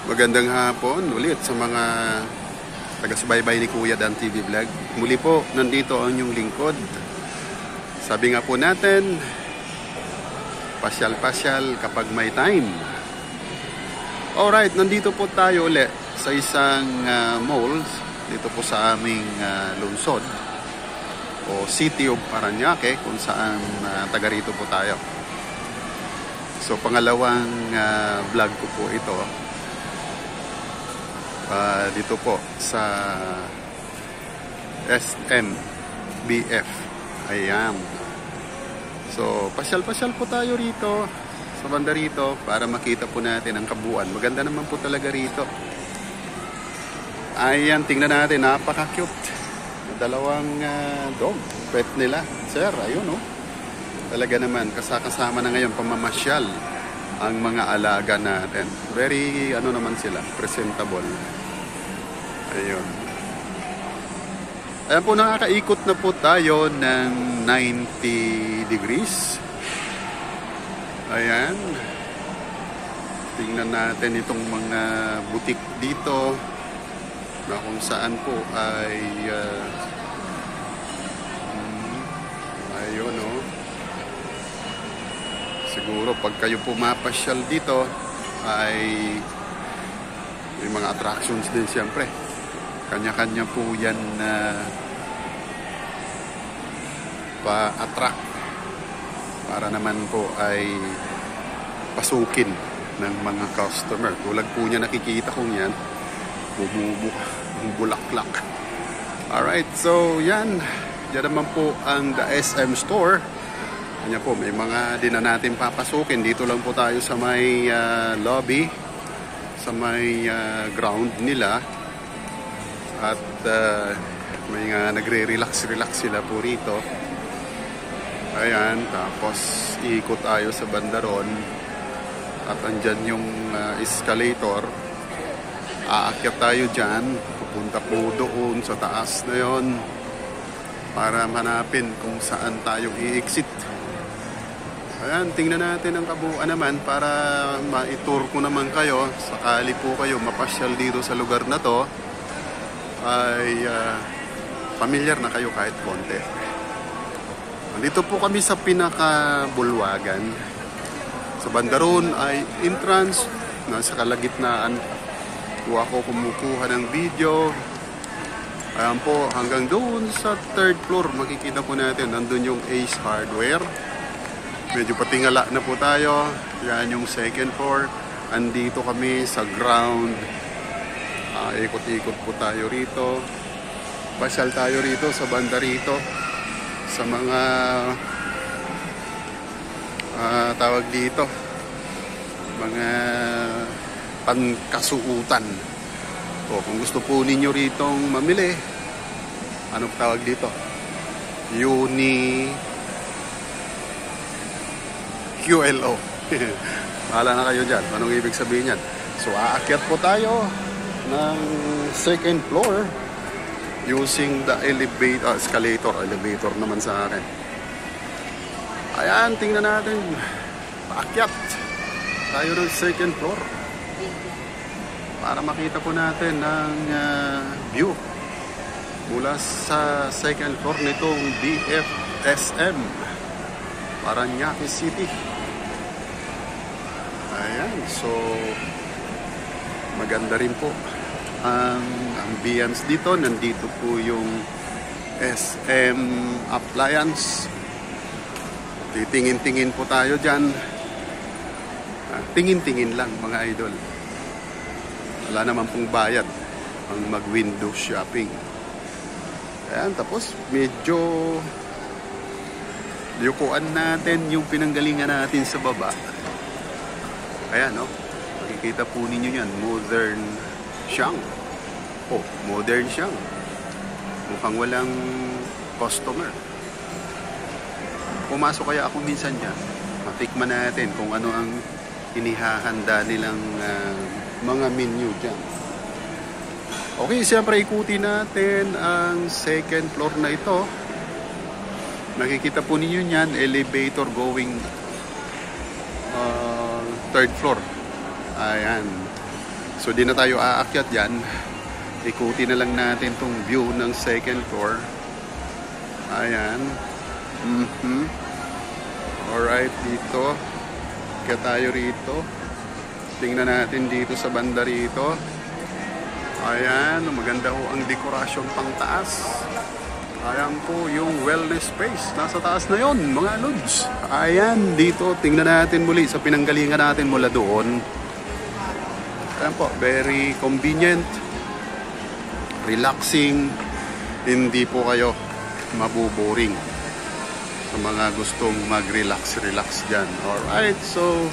Magandang hapon ulit sa mga taga-subaybay ni Kuya Dan TV Vlog. Muli po, nandito ang inyong lingkod. Sabi nga po natin, pasyal-pasyal kapag may time. Alright, nandito po tayo ulit sa isang mall dito po sa aming lungsod o City of Parañaque, kung saan taga rito po tayo. So pangalawang vlog ko po ito dito po sa SMBF. Ayan. So pasyal-pasyal po tayo rito sa banda rito para makita po natin ang kabuuan. Maganda naman po talaga rito. Ayan, tingnan natin, napaka-cute. Dalawang dog, pet nila. Sir, ayun, oh. Talaga naman, kasama na ngayon pamamasyal ang mga alaga natin. Very, naman sila, presentable. Ayun. Ayan po, nakakaikot na po tayo ng 90 degrees. Ayan. Tingnan natin itong mga butik dito na kung saan po ay ayun, oh. Siguro pag kayo pumapasyal dito ay may mga attractions din siyempre. Kanya-kanya po yan na pa-attract para naman po ay pasukin ng mga customer. Tulad po niya nakikita kong yan, bulaklak. Alright, so yan. Yan naman po ang The SM Store. Kanya po, may mga di na natin papasukin. Dito lang po tayo sa may lobby, sa may ground nila. At may nagre-relax sila po rito. Ayan, tapos ikot tayo sa bandaron. At andyan yung escalator. Aakyat tayo dyan. Pupunta po doon sa taas na yon para hanapin kung saan tayo i-exit. Ayan, tingnan natin ang kabuuan naman para ma-tour ko naman kayo. Sakali po kayo mapasyal dito sa lugar na to, ay familiar na kayo kahit konti. Dito po kami sa pinaka-bulwagan. Sa bandaron ay entrance, nasa kalagitnaan po ako kumukuha ng video. Ayan po, hanggang doon sa third floor, makikita po natin, nandun yung Ace Hardware. Medyo patingala na po tayo. Yan yung second floor. Andito kami sa ground. Ikot-ikot po tayo rito. Pasyal tayo rito sa banda rito. Sa mga tawag dito, mga pankasuutan. O kung gusto po ninyo ritong mamili, anong tawag dito? QLO. Mahala na kayo dyan. Anong ibig sabihin yan? So, aakyat po tayo ng second floor using the escalator. Elevator naman sa akin. Ayan, tingnan natin. Paakyat tayo ng second floor para makita po natin ang view mula sa second floor nitong DFSM Parañaque City. Ayan, so maganda rin po ang ambience dito. Nandito po yung SM Appliance. Titingin-tingin po tayo dyan. Tingin-tingin lang mga idol. Wala naman pong bayad ang mag-window shopping. Ayan, tapos medyo yukuan natin yung pinanggalingan natin sa baba. Ayan, no? Makikita po ninyo yan. Modern siyang. Oh, modern siyang. Mukhang walang customer. Pumasok kaya ako minsan dyan. Matikman natin kung ano ang inihahanda nilang mga menu dyan. Okay, siyempre ikutin natin ang second floor na ito. Nakikita po ninyo yan, elevator going third floor. Ayan. So di na tayo aakyat yan. Ikuti na lang natin tong view ng second floor. Ayan. Alright, dito. Kaya tayo rito. Tingnan natin dito sa banda rito. Ayan, maganda ho ang dekorasyon pang taas. Ayan po yung wellness space. Nasa taas na yon, mga lods. Ayan, dito. Tingnan natin muli sa pinanggalingan natin mula doon. Ayan po, very convenient, relaxing, hindi po kayo mabuboring sa mga gustong mag-relax dyan. Alright, so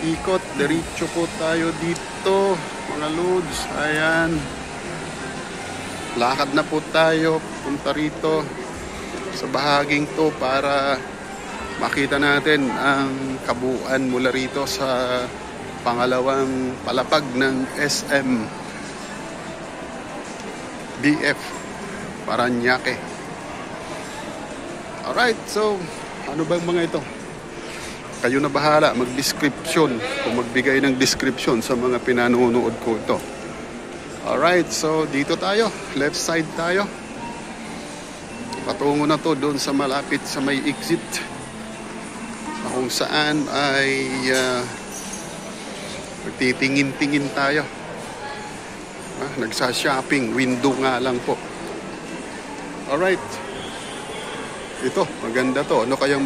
ikot, diretso po tayo dito, mga lods. Ayan, lakad na po tayo, punta rito sa bahaging to para makita natin ang kabuuan mula rito sa pangalawang palapag ng SM BF Parañaque. Alright, so ano bang mga ito? Kayo na bahala mag-description kung magbigay ng description sa mga pinanonood ko ito. Alright, so dito tayo, left side tayo. Patungo na to doon sa malapit sa may exit, kung saan ay magtitingin-tingin tayo. Nagsa-shopping, window nga lang po. Alright. Ito, maganda to. Ano kayang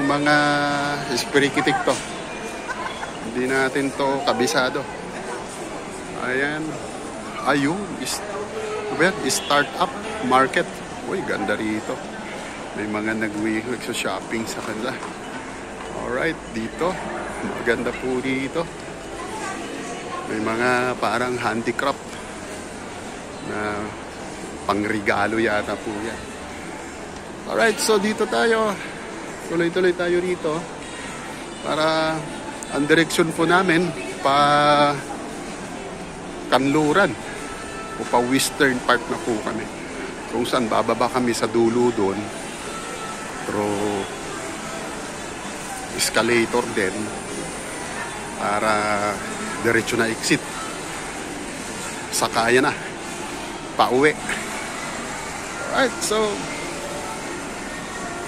mga espirikitik to? Hindi natin to kabisado. Ayan. Ayun, startup market. Uy, ganda rito. May mga nag-wihig sa shopping sa kanila. Alright, dito. Maganda po dito. May mga parang handicraft na pangregalo yata po yan. Alright, so dito tayo. Tuloy-tuloy tayo rito. Para ang direksyon po namin pa Kanluran o pa Western Park na po kami. Kung saan bababa kami sa dulo doon. Pero escalator din para diretso na exit. Sakaya na. Pauwi. Alright, so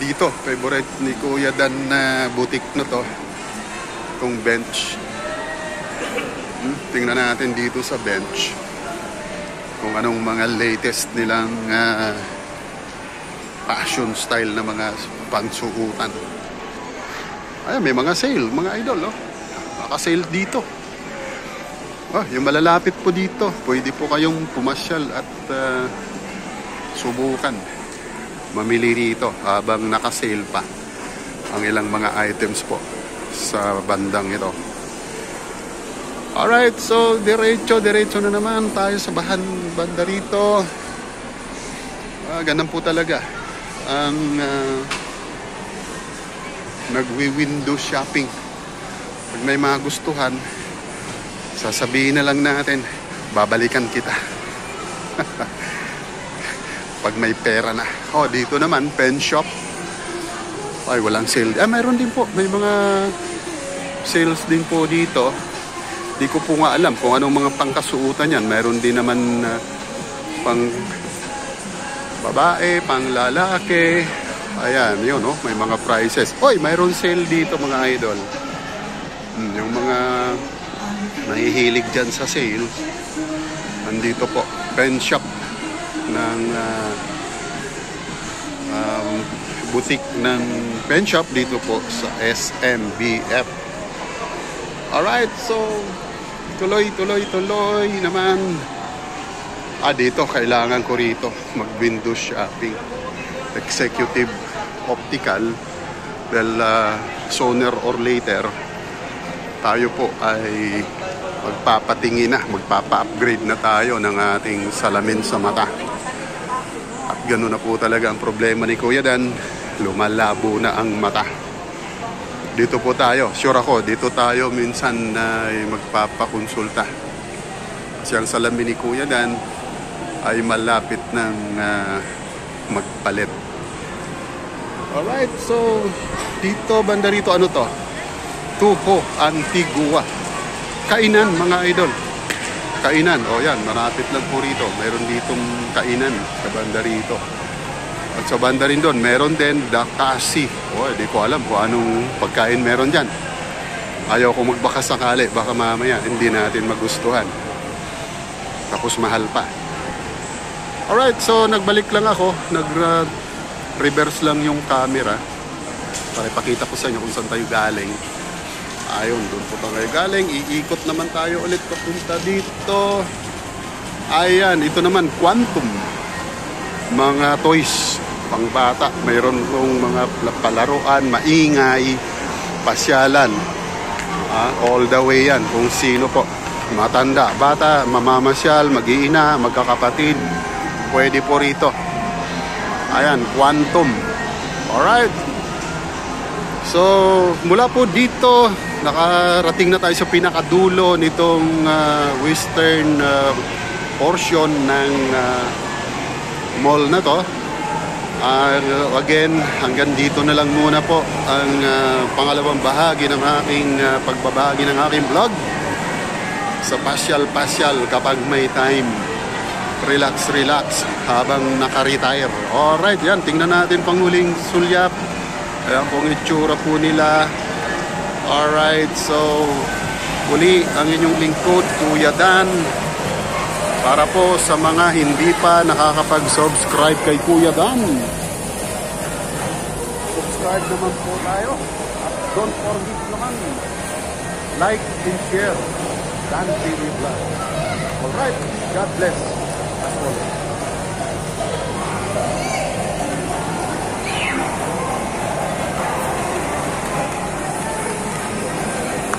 dito, favorite ni Kuya Dan na boutique na to. Itong bench. Tingnan natin dito sa bench kung anong mga latest nilang fashion style na mga pansuutan. Ay, may mga sale, mga idol, oh. Naka-sale dito. Yung malalapit po dito, pwede po kayong pumasyal at subukan mamili rito habang naka-sale pa ang ilang mga items po sa bandang ito. Alright, so diretso na naman tayo sa banda rito. Ganun po talaga ang nagwi-window shopping. Pag may mga gustuhan, sasabihin na lang natin, babalikan kita. Pag may pera na. Dito naman, pen shop. Ay, walang sale. Mayroon din po. May mga sales din po dito. Di ko po nga alam kung anong mga pangkasuutan yan. Mayroon din naman pang babae, pang lalaki. Ayan, yun, no? May mga prices. Mayroon sale dito, mga idol. Yung mga nahihilig dyan sa sale, nandito po, pen shop ng boutique ng pen shop dito po sa SMBF. Alright, so tuloy naman. Dito kailangan ko rito mag-window shopping, executive optical. Well, sooner or later tayo po ay magpapatingin na, magpapa-upgrade na tayo ng ating salamin sa mata. At gano'n na po talaga ang problema ni Kuya Dan, lumalabo na ang mata. Dito po tayo, sure ako, dito tayo minsan magpapakonsulta. Kasi ang salamin ni Kuya Dan ay malapit ng magpalit. Alright, so dito, banda rito, ano to? Tuho, Antigua. kainan, mga idol. Kainan. O yan, marapit lang po rito. Meron ditong kainan sa banda rito. At sa banda rin doon, meron din Dakasi. O, di ko alam kung anong pagkain meron dyan. Ayaw ko magbaka sakali. Baka mamaya hindi natin magustuhan. Tapos mahal pa. Alright, so nagbalik lang ako. Nag-reverse lang yung camera. Para ipakita ko sa inyo kung saan tayo galing. Ayun, doon po tayo galing. Iikot naman tayo ulit papunta dito. Ayan, ito naman, Quantum. Mga toys, pang bata. Mayroon pong mga palaruan, maingay, pasyalan. All the way yan, kung sino po. Matanda, bata, mamamasyal, mag-iina, magkakapatid. Pwede po rito. Ayan, Quantum. Alright. So, mula po dito, nakarating na tayo sa pinakadulo nitong western portion ng mall na to. Again, hanggang dito na lang muna po ang pangalawang bahagi ng aking pagbabahagi ng aking vlog. Sa pasyal-pasyal kapag may time. Relax habang naka-retire. Alright, yan. Tingnan natin panghuling sulyap. Ayan pong itsura po nila. Alright, so muli ang inyong lingkod, Kuya Dan. Para po sa mga hindi pa nakakapag-subscribe kay Kuya Dan, subscribe naman po tayo. At don't forget naman, like and share Dan TV Vlog. Alright, God bless. As always.